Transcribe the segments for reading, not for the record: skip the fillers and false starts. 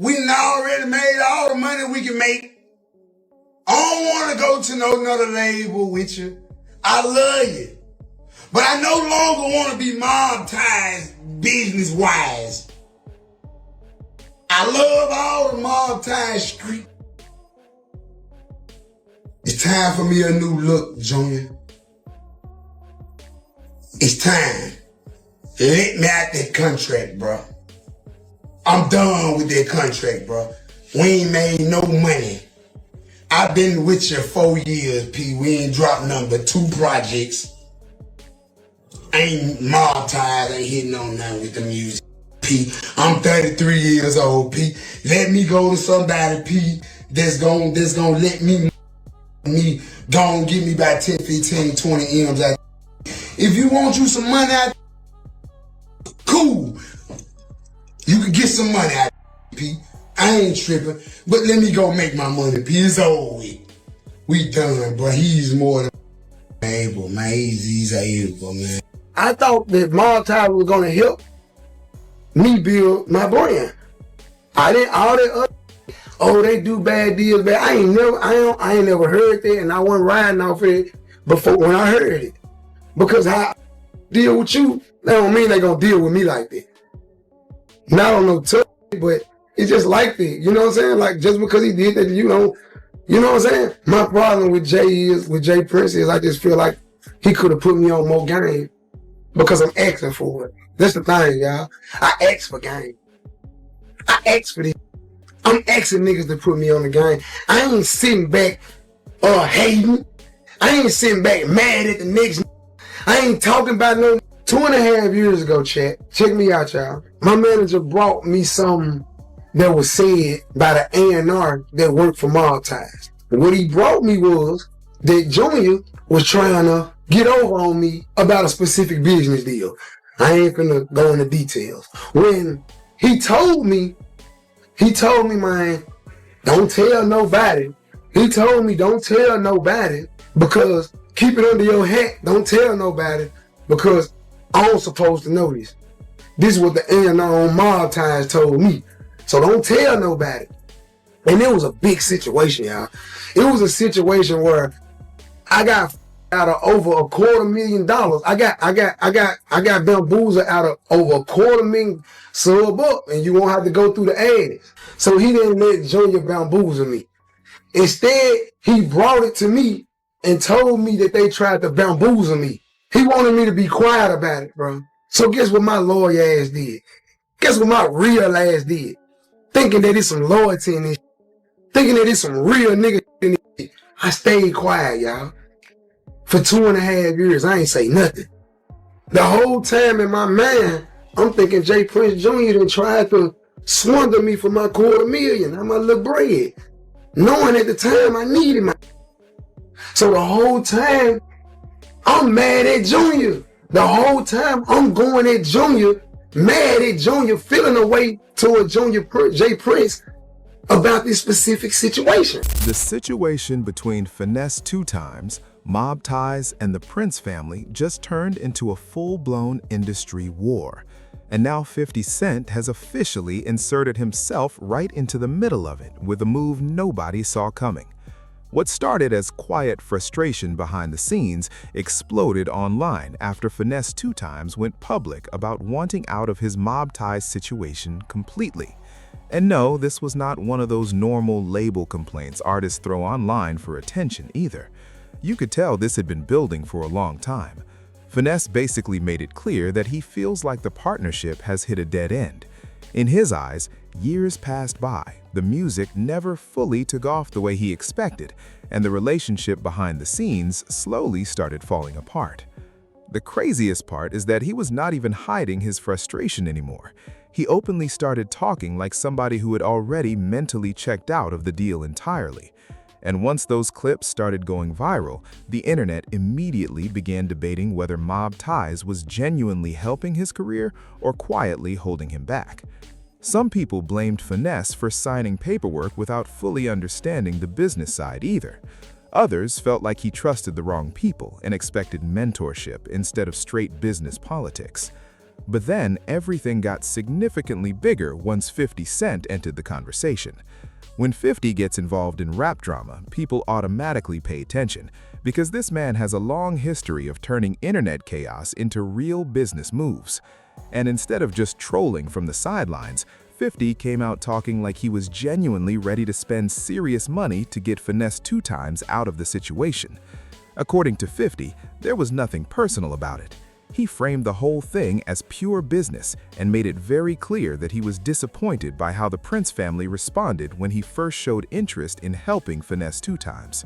We done already made all the money we can make. I don't want to go to no another label with you. I love you. But I no longer want to be mob ties business-wise. I love all the mob ties street. It's time for me a new look, Junior. It's time. Let me out that contract, bro. I'm done with that contract, bro. We ain't made no money. I've been with you 4 years, P. We ain't dropped nothing but 2 projects. Ain't mob ties, ain't hitting on nothing with the music, P. I'm 33 years old, P. Let me go to somebody, P, that's gonna let me gon' give me about 10, 15, 20 M's out. If you want you some money out, cool. You can get some money out, P. I ain't tripping, but let me go make my money, P. It's over with. We done, bro. He's more than able, man. He's able, man. I thought that Mob was gonna help me build my brand. I didn't all that other, oh, they do bad deals, bad. I ain't never heard that, and I wasn't riding off it before when I heard it. Because I deal with you, that don't mean they gonna deal with me like that. And I don't know tough, but it's just like that. You know what I'm saying? Like, just because he did that, you know what I'm saying? My problem with Jay Prince is I just feel like he could have put me on more game because I'm asking for it. That's the thing, y'all. I ask for game. I ask for this. I'm asking niggas to put me on the game. I ain't sitting back hating. I ain't sitting back mad at the next. I ain't talking about no 2.5 years ago, chat. Check me out, y'all. My manager brought me something that was said by the A&R that worked for Mob Ties. What he brought me was that Junior was trying to get over on me about a specific business deal. I ain't gonna go into details. When he told me, man, don't tell nobody. He told me, don't tell nobody because keep it under your hat. Don't tell nobody because I'm supposed to know this. This is what the A&R on Mob Ties told me. So don't tell nobody. And it was a big situation, y'all. It was a situation where I got out of over $250,000. I got bamboozled out of over $250,000 sub up, and you won't have to go through the ads. So he didn't let Junior bamboozle me. Instead, he brought it to me and told me that they tried to bamboozle me. He wanted me to be quiet about it, bro. So guess what my lawyer ass did? Guess what my real ass did? Thinking that it's some loyalty in this, thinking that it's some real nigga in this. I stayed quiet, y'all. For 2.5 years, I ain't say nothing. The whole time in my mind, I'm thinking Jay Prince Jr. done tried to swindle me for my $250,000. I'm my little bread. Knowing at the time I needed my. So the whole time, I'm mad at Junior. The whole time, I'm going at Junior, mad at Junior, feeling a way toward Jay Prince about this specific situation. The situation between Finesse2Tymes, Mob Ties, and the Prince family just turned into a full-blown industry war. And now 50 Cent has officially inserted himself right into the middle of it with a move nobody saw coming. What started as quiet frustration behind the scenes exploded online after Finesse2Tymes went public about wanting out of his Mob Ties situation completely. And no, this was not one of those normal label complaints artists throw online for attention either. You could tell this had been building for a long time. Finesse basically made it clear that he feels like the partnership has hit a dead end. In his eyes, years passed by, the music never fully took off the way he expected, and the relationship behind the scenes slowly started falling apart. The craziest part is that he was not even hiding his frustration anymore. He openly started talking like somebody who had already mentally checked out of the deal entirely. And once those clips started going viral, the internet immediately began debating whether Mob Ties was genuinely helping his career or quietly holding him back. Some people blamed Finesse for signing paperwork without fully understanding the business side either. Others felt like he trusted the wrong people and expected mentorship instead of straight business politics. But then everything got significantly bigger once 50 Cent entered the conversation. When 50 gets involved in rap drama, people automatically pay attention because this man has a long history of turning internet chaos into real business moves. And instead of just trolling from the sidelines, 50 came out talking like he was genuinely ready to spend serious money to get Finesse2Tymes out of the situation. According to 50, there was nothing personal about it. He framed the whole thing as pure business and made it very clear that he was disappointed by how the Prince family responded when he first showed interest in helping Finesse2Tymes.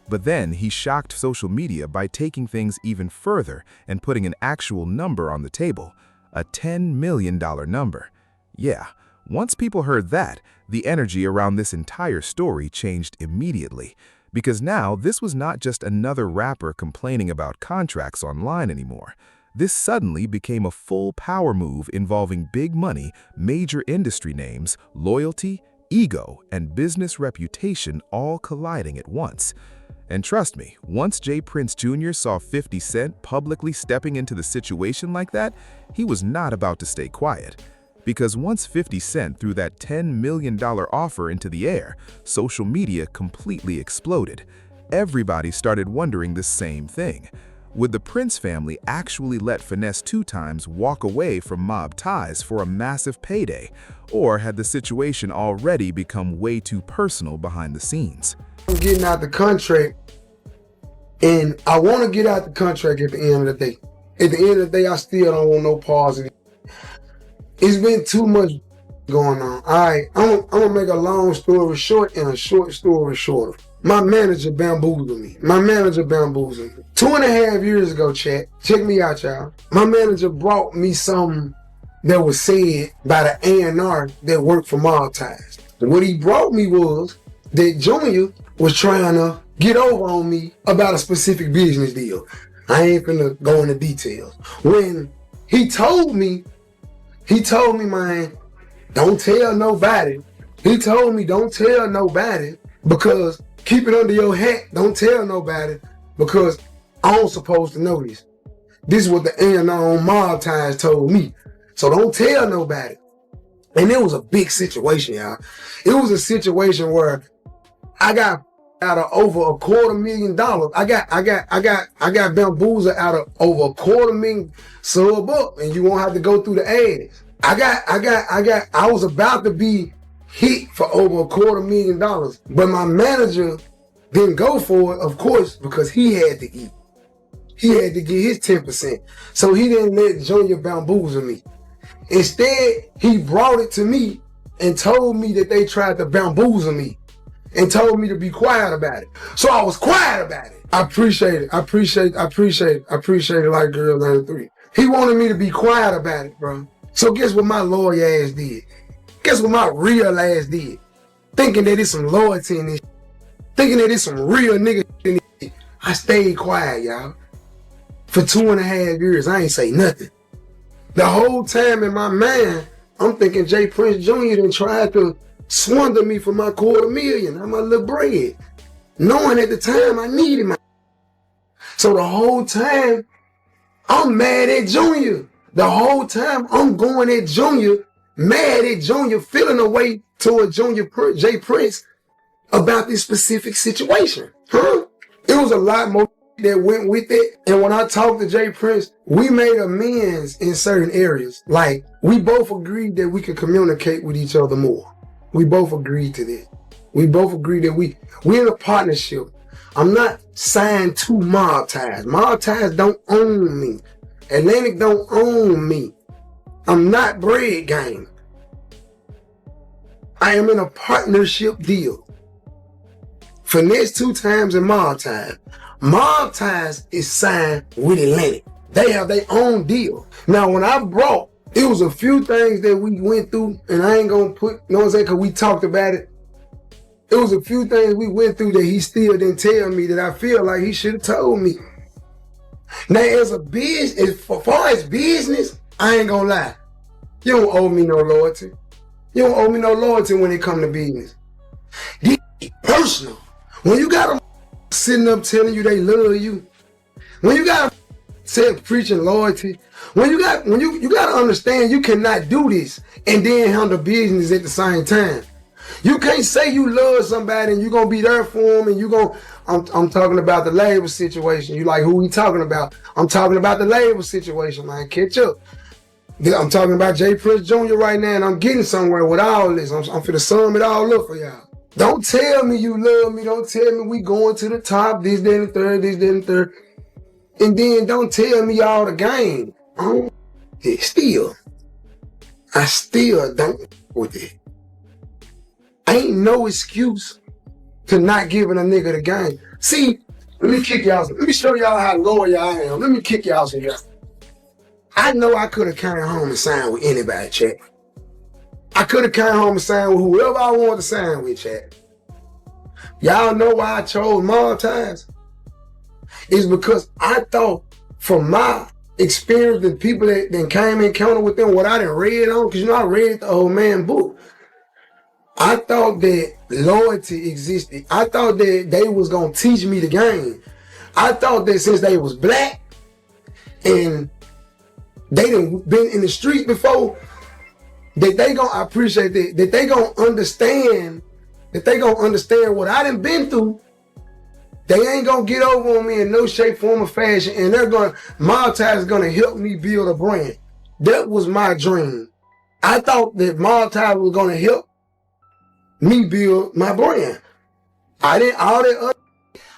But then he shocked social media by taking things even further and putting an actual number on the table, a $10 million number. Yeah, once people heard that, the energy around this entire story changed immediately, because now this was not just another rapper complaining about contracts online anymore. This suddenly became a full power move involving big money, major industry names, loyalty, ego, and business reputation all colliding at once. And trust me, once J. Prince Jr. saw 50 Cent publicly stepping into the situation like that, he was not about to stay quiet. Because once 50 Cent threw that $10 million offer into the air, social media completely exploded. Everybody started wondering the same thing. Would the Prince family actually let Finesse2Tymes walk away from mob ties for a massive payday? Or had the situation already become way too personal behind the scenes? I'm getting out the contract, and I want to get out the contract at the end of the day. At the end of the day, I still don't want no pause. It's been too much going on. Alright, I'm gonna make a long story short and a short story shorter. My manager bamboozled me. My manager bamboozled me. 2.5 years ago, chat. Check me out, y'all. My manager brought me something that was said by the A&R that worked for Mob Ties. What he brought me was that Junior was trying to get over on me about a specific business deal. I ain't gonna go into details. When he told me, man, don't tell nobody. He told me, don't tell nobody, because keep it under your hat. Don't tell nobody, because I'm supposed to know this. This is what the A&R on Mob Ties told me. So don't tell nobody. And it was a big situation, y'all. It was a situation where I got out of over $250,000. I got bamboozled out of over $250,000 sub up, and you won't have to go through the ads. I was about to be hit for over $250,000, but my manager didn't go for it, of course, because he had to eat. He had to get his 10%. So he didn't let Junior bamboozle me. Instead, he brought it to me and told me that they tried to bamboozle me and told me to be quiet about it. So I was quiet about it. I appreciate it. I appreciate it like Girl 93. He wanted me to be quiet about it, bro. So guess what my lawyer ass did? Guess what my real ass did? Thinking that it's some loyalty in this, thinking that it's some real nigga in this. I stayed quiet, y'all. For 2.5 years, I ain't say nothing. The whole time in my mind, I'm thinking J. Prince Jr. done tried to swindle me for my $250,000, I'm my little bread, knowing at the time I needed my. So the whole time, I'm mad at Junior. The whole time, I'm going at Junior, mad at Junior, feeling away toward J. Prince about this specific situation. It was a lot more that went with it. And when I talked to J. Prince, we made amends in certain areas. Like, we both agreed that we could communicate with each other more. We both agreed to that. We both agreed that we're in a partnership. I'm not signed to Mob Ties. Mob Ties don't own me. Atlantic don't own me. I'm not Bread Gang. I am in a partnership deal. Finesse2Tymes and Mob Ties. Mob Ties is signed with Atlantic. They have their own deal. Now, when I brought, it was a few things that we went through, and I ain't gonna put, you know what I'm saying, because we talked about it. It was a few things we went through that he still didn't tell me that I feel like he should have told me. Now, as far as business, I ain't gonna lie. You don't owe me no loyalty. You don't owe me no loyalty when it come to business. This is personal. When you got them sitting up telling you they love you, when you got them said preaching loyalty. When you gotta understand you cannot do this and then handle business at the same time. You can't say you love somebody and you're gonna be there for them and you gonna I'm talking about the labor situation. You like, who we talking about? I'm talking about the labor situation, man. Catch up. I'm talking about J. Prince Jr. right now, and I'm getting somewhere with all this. I'm finna sum it all up for y'all. Don't tell me you love me. Don't tell me we going to the top, this, then, the third, this, then, the third. And then don't tell me all the game. I still don't with it. Ain't no excuse to not giving a nigga the game. See, let me show y'all how loyal I am. Let me kick y'all some y'all. I know I could have came home and signed with anybody, chat. I could have came home and signed with whoever I wanted to sign with, chat. Y'all know why I chose Mob-Ties? It's because I thought from my experience, the people that then came in encounter with them, what I done read on, because I read the old man book. I thought that loyalty existed. I thought that they was gonna teach me the game. I thought that since they was black and they done been in the street before, that they gonna appreciate that they gonna understand what I done been through. They ain't gonna get over on me in no shape, form, or fashion, and Mob-Ties is gonna help me build a brand. That was my dream. I thought that Mob-Ties was gonna help me build my brand. I didn't all that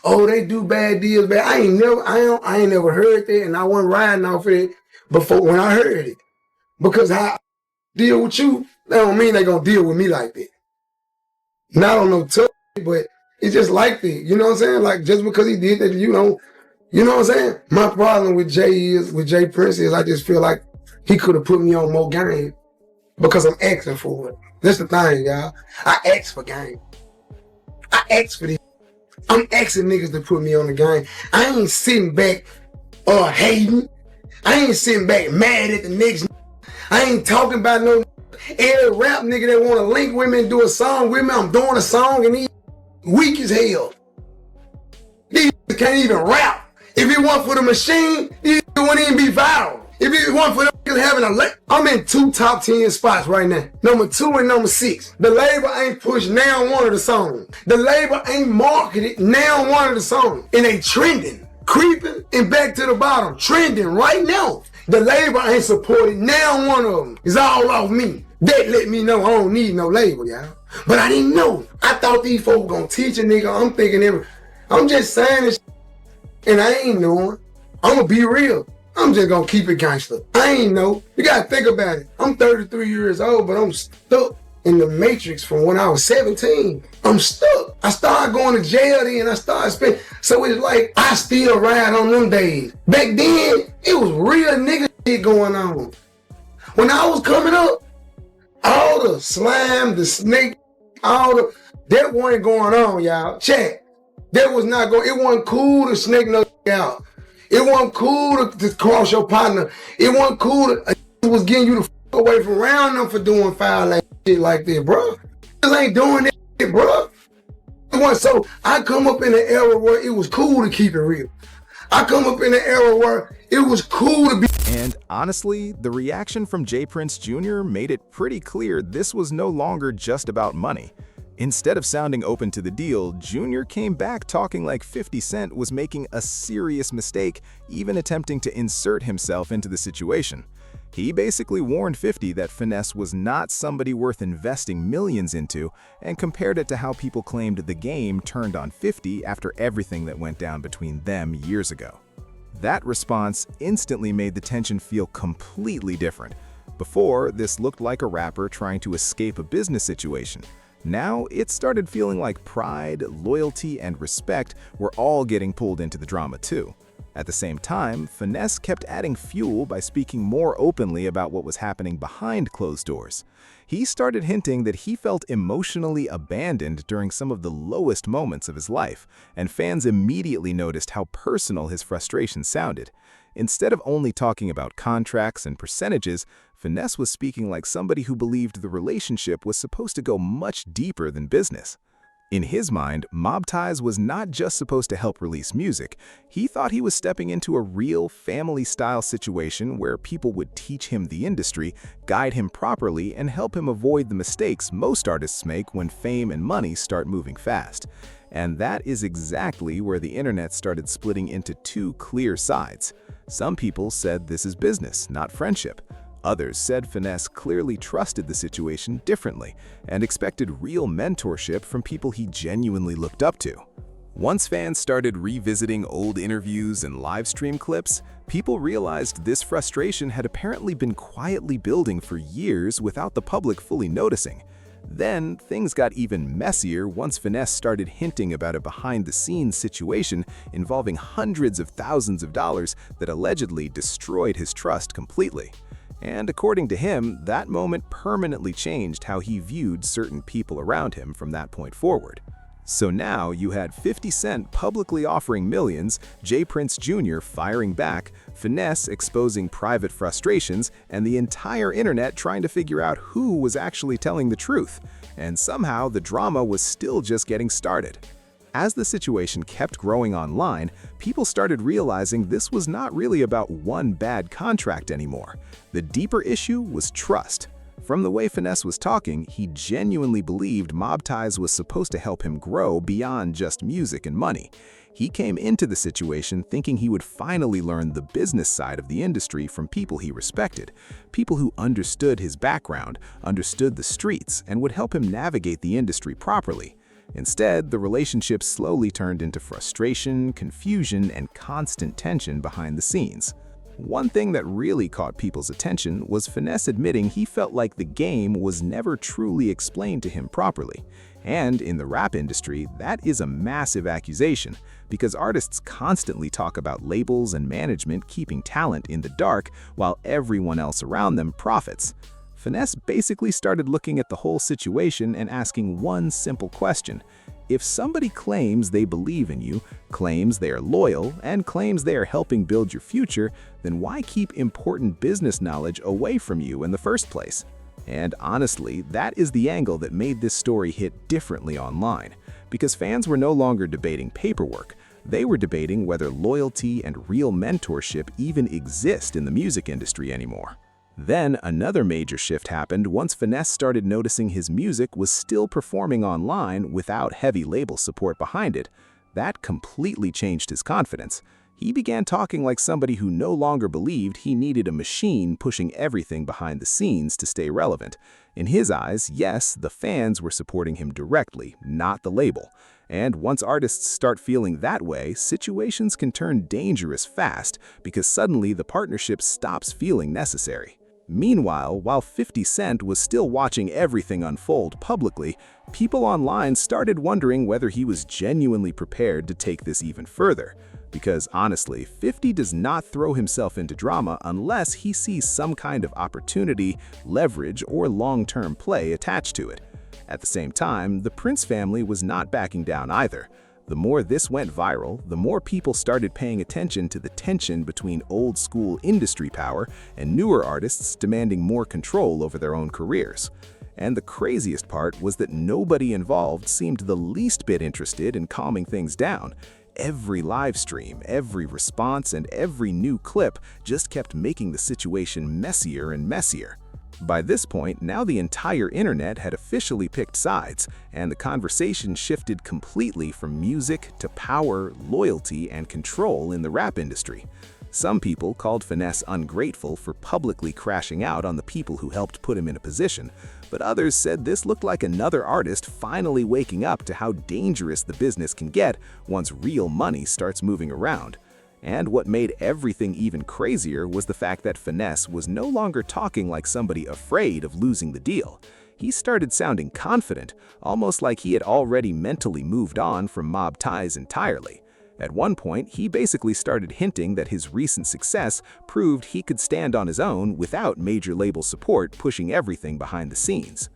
other, they do bad deals, bad. I ain't never heard that, and I wasn't riding off of it before when I heard it. Because I deal with you, that don't mean they gonna deal with me like that. Not on no tough, but it's just like that. You know what I'm saying? Like, just because he did that, you know what I'm saying? My problem with J Prince is I just feel like he could have put me on more game because I'm asking for it. That's the thing, y'all. I ask for game. I ask for this. I'm asking niggas to put me on the game. I ain't sitting back hating. I ain't sitting back mad at the next. I ain't talking about no every rap nigga that want to link with me and do a song with me. I'm doing a song and he weak as hell. These can't even rap. If it wasn't for the machine, these wouldn't even be viral. If it wasn't for them having I'm in 2 top 10 spots right now. Number 2 and number 6. The label ain't pushed now one of the songs. The label ain't marketed now one of the songs. And they trending, creeping, and back to the bottom. Trending right now. The label ain't supported now one of them. It's all off me. That let me know I don't need no label, y'all. But I didn't know. I thought these folks gonna teach a nigga. I'm thinking I'm just saying this and I ain't knowing. I'm gonna be real. I'm just gonna keep it gangster. I ain't know. You gotta think about it. I'm 33 years old, but I'm stuck in the matrix from when I was 17. I'm stuck. I started going to jail then. I started spending. So it's like I still ride on them days. Back then, it was real nigga shit going on. When I was coming up, all the slime, the snake, that wasn't going on, y'all. Check. That was not going. It wasn't cool to snake no out. It wasn't cool to cross your partner. It wasn't cool to was getting you to away from around them for doing foul like shit like that, bro. Just ain't doing that shit, bro. So I come up in an era where it was cool to keep it real. I come up in an era where it was cool to be. And honestly, the reaction from J Prince Jr. made it pretty clear this was no longer just about money. Instead of sounding open to the deal, Jr. came back talking like 50 Cent was making a serious mistake, even attempting to insert himself into the situation. He basically warned 50 that Finesse was not somebody worth investing millions into and compared it to how people claimed the game turned on 50 after everything that went down between them years ago. That response instantly made the tension feel completely different. Before, this looked like a rapper trying to escape a business situation. Now, it started feeling like pride, loyalty, and respect were all getting pulled into the drama too. At the same time, Finesse kept adding fuel by speaking more openly about what was happening behind closed doors. He started hinting that he felt emotionally abandoned during some of the lowest moments of his life, and fans immediately noticed how personal his frustration sounded. Instead of only talking about contracts and percentages, Finesse was speaking like somebody who believed the relationship was supposed to go much deeper than business. In his mind, Mob Ties was not just supposed to help release music. He thought he was stepping into a real family-style situation where people would teach him the industry, guide him properly, and help him avoid the mistakes most artists make when fame and money start moving fast. And that is exactly where the internet started splitting into two clear sides. Some people said this is business, not friendship. Others said Finesse clearly trusted the situation differently and expected real mentorship from people he genuinely looked up to. Once fans started revisiting old interviews and live stream clips, people realized this frustration had apparently been quietly building for years without the public fully noticing. Then, things got even messier once Finesse started hinting about a behind-the-scenes situation involving hundreds of thousands of dollars that allegedly destroyed his trust completely. And according to him, that moment permanently changed how he viewed certain people around him from that point forward. So now you had 50 Cent publicly offering millions, J. Prince Jr. firing back, Finesse exposing private frustrations, and the entire internet trying to figure out who was actually telling the truth. And somehow the drama was still just getting started. As the situation kept growing online, people started realizing this was not really about one bad contract anymore. The deeper issue was trust. From the way Finesse was talking, he genuinely believed Mob Ties was supposed to help him grow beyond just music and money. He came into the situation thinking he would finally learn the business side of the industry from people he respected, people who understood his background, understood the streets, and would help him navigate the industry properly. Instead, the relationship slowly turned into frustration, confusion, and constant tension behind the scenes. One thing that really caught people's attention was Finesse admitting he felt like the game was never truly explained to him properly. And in the rap industry, that is a massive accusation, because artists constantly talk about labels and management keeping talent in the dark while everyone else around them profits. Finesse basically started looking at the whole situation and asking one simple question. If somebody claims they believe in you, claims they are loyal, and claims they are helping build your future, then why keep important business knowledge away from you in the first place? And honestly, that is the angle that made this story hit differently online, because fans were no longer debating paperwork. They were debating whether loyalty and real mentorship even exist in the music industry anymore. Then another major shift happened once Finesse started noticing his music was still performing online without heavy label support behind it. That completely changed his confidence. He began talking like somebody who no longer believed he needed a machine pushing everything behind the scenes to stay relevant. In his eyes, yes, the fans were supporting him directly, not the label. And once artists start feeling that way, situations can turn dangerous fast because suddenly the partnership stops feeling necessary. Meanwhile, while 50 Cent was still watching everything unfold publicly, people online started wondering whether he was genuinely prepared to take this even further. Because honestly, 50 does not throw himself into drama unless he sees some kind of opportunity, leverage, or long-term play attached to it. At the same time, the Prince family was not backing down either. The more this went viral, the more people started paying attention to the tension between old-school industry power and newer artists demanding more control over their own careers. And the craziest part was that nobody involved seemed the least bit interested in calming things down. Every live stream, every response, and every new clip just kept making the situation messier and messier. By this point, now the entire internet had officially picked sides, and the conversation shifted completely from music to power, loyalty, and control in the rap industry. Some people called Finesse ungrateful for publicly crashing out on the people who helped put him in a position, but others said this looked like another artist finally waking up to how dangerous the business can get once real money starts moving around. And what made everything even crazier was the fact that Finesse was no longer talking like somebody afraid of losing the deal. He started sounding confident, almost like he had already mentally moved on from Mob Ties entirely. At one point, he basically started hinting that his recent success proved he could stand on his own without major label support pushing everything behind the scenes.